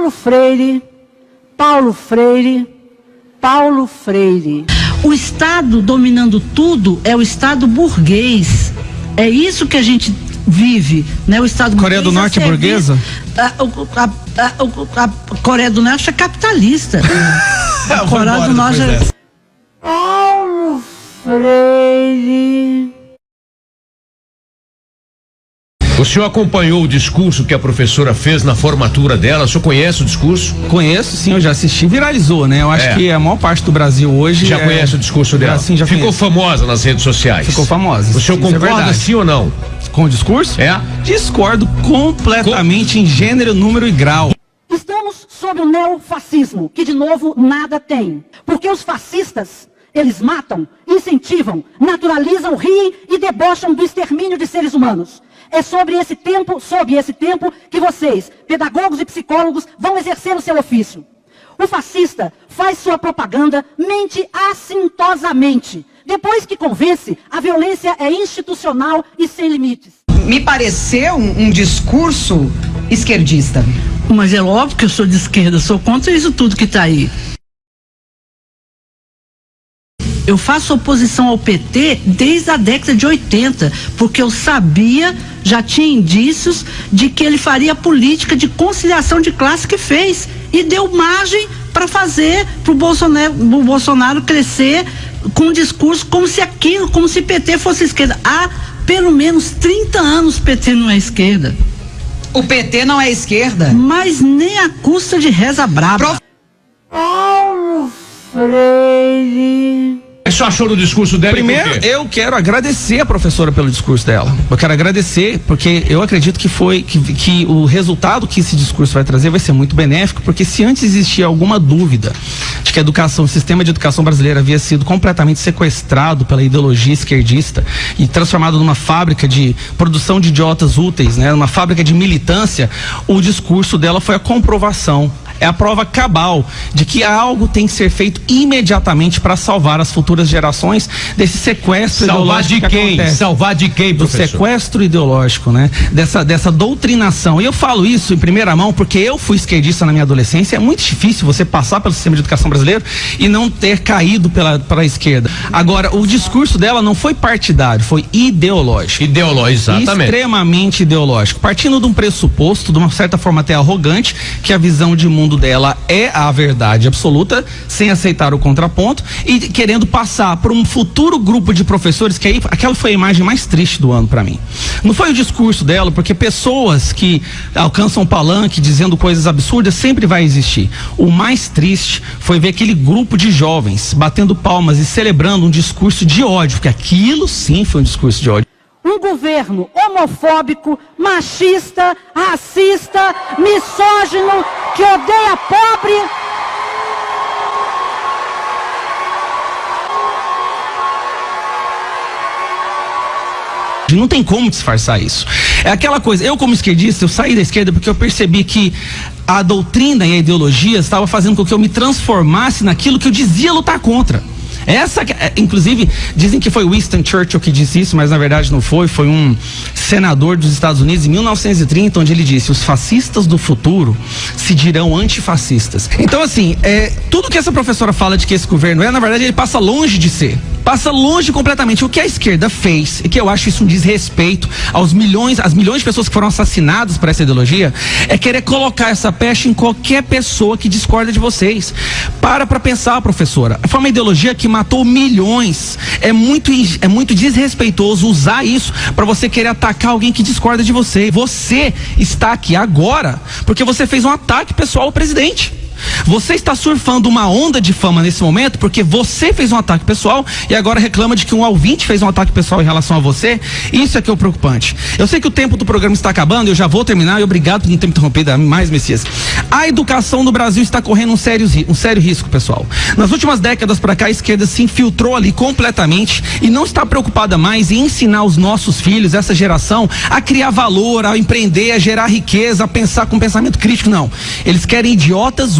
Paulo Freire, Paulo Freire, Paulo Freire. O Estado dominando tudo é o Estado burguês. É isso que a gente vive, né? O Estado Coreia do Norte é burguesa? A Coreia do Norte é capitalista. A Coreia do Norte é... Paulo Freire. O senhor acompanhou o discurso que a professora fez na formatura dela? O senhor conhece o discurso? Conheço, sim, eu já assisti. Viralizou, né? Eu acho que a maior parte do Brasil hoje... Já conhece o discurso dela? Sim, já Ficou famosa nas redes sociais? Ficou famosa. O senhor concorda sim ou não? Com o discurso? É. Discordo completamente em gênero, número e grau. Estamos sob o neofascismo, que de novo nada tem. Porque os fascistas, eles matam, incentivam, naturalizam, riem e debocham do extermínio de seres humanos. É sob esse tempo que vocês, pedagogos e psicólogos, vão exercer o seu ofício. O fascista faz sua propaganda, mente assintosamente. Depois que convence, a violência é institucional e sem limites. Me pareceu um discurso esquerdista. Mas é óbvio que eu sou de esquerda, sou contra isso tudo que está aí. Eu faço oposição ao PT desde a década de 80, porque eu sabia, já tinha indícios de que ele faria a política de conciliação de classe que fez e deu margem para fazer para o Bolsonaro crescer com um discurso como se PT fosse esquerda. Há pelo menos 30 anos PT não é esquerda. O PT não é esquerda? Mas nem à custa de reza braba. Paulo Freire. O que você achou do discurso dela? Primeiro, eu quero agradecer a professora pelo discurso dela. Eu quero agradecer, porque eu acredito que o resultado que esse discurso vai trazer vai ser muito benéfico, porque se antes existia alguma dúvida de que o sistema de educação brasileira havia sido completamente sequestrado pela ideologia esquerdista e transformado numa fábrica de produção de idiotas úteis, né, numa fábrica de militância, o discurso dela foi a comprovação. É a prova cabal de que algo tem que ser feito imediatamente para salvar as futuras gerações desse sequestro ideológico. Salvar de quem? Salvar de quem, professor? Do sequestro ideológico, né? Dessa doutrinação. E eu falo isso em primeira mão porque eu fui esquerdista na minha adolescência. É muito difícil você passar pelo sistema de educação brasileiro e não ter caído pela esquerda. Agora, o discurso dela não foi partidário, foi ideológico. Ideológico, exatamente. Extremamente ideológico. Partindo de um pressuposto, de uma certa forma até arrogante, que a visão de mundo dela é a verdade absoluta, sem aceitar o contraponto e querendo passar para um futuro grupo de professores, que aí aquela foi a imagem mais triste do ano para mim. Não foi o discurso dela, porque pessoas que alcançam o palanque dizendo coisas absurdas sempre vai existir. O mais triste foi ver aquele grupo de jovens batendo palmas e celebrando um discurso de ódio, porque aquilo sim foi um discurso de ódio. Um governo homofóbico, machista, racista, misógino, que odeia pobre. Não tem como disfarçar isso. É aquela coisa, eu como esquerdista, eu saí da esquerda porque eu percebi que a doutrina e a ideologia estava fazendo com que eu me transformasse naquilo que eu dizia lutar contra. Inclusive, dizem que foi Winston Churchill que disse isso, mas na verdade não foi. Foi um senador dos Estados Unidos em 1930, onde ele disse: os fascistas do futuro se dirão antifascistas. Então, assim, tudo que essa professora fala de que esse governo na verdade, ele passa longe de ser. Passa longe completamente. O que a esquerda fez, e que eu acho isso um desrespeito às milhões de pessoas que foram assassinadas por essa ideologia, é querer colocar essa peste em qualquer pessoa que discorda de vocês. Para pensar, professora. Foi uma ideologia que matou milhões. É muito desrespeitoso usar isso para você querer atacar alguém que discorda de você. Você está aqui agora porque você fez um ataque pessoal ao presidente. Você está surfando uma onda de fama nesse momento porque você fez um ataque pessoal e agora reclama de que um ouvinte fez um ataque pessoal em relação a você. Isso é que é o preocupante. Eu sei que o tempo do programa está acabando, eu já vou terminar e obrigado por não ter me interrompido mais, Messias. A educação no Brasil está correndo um sério risco, pessoal. Nas últimas décadas para cá, a esquerda se infiltrou ali completamente e não está preocupada mais em ensinar os nossos filhos, essa geração, a criar valor, a empreender, a gerar riqueza, a pensar com pensamento crítico, não. Eles querem idiotas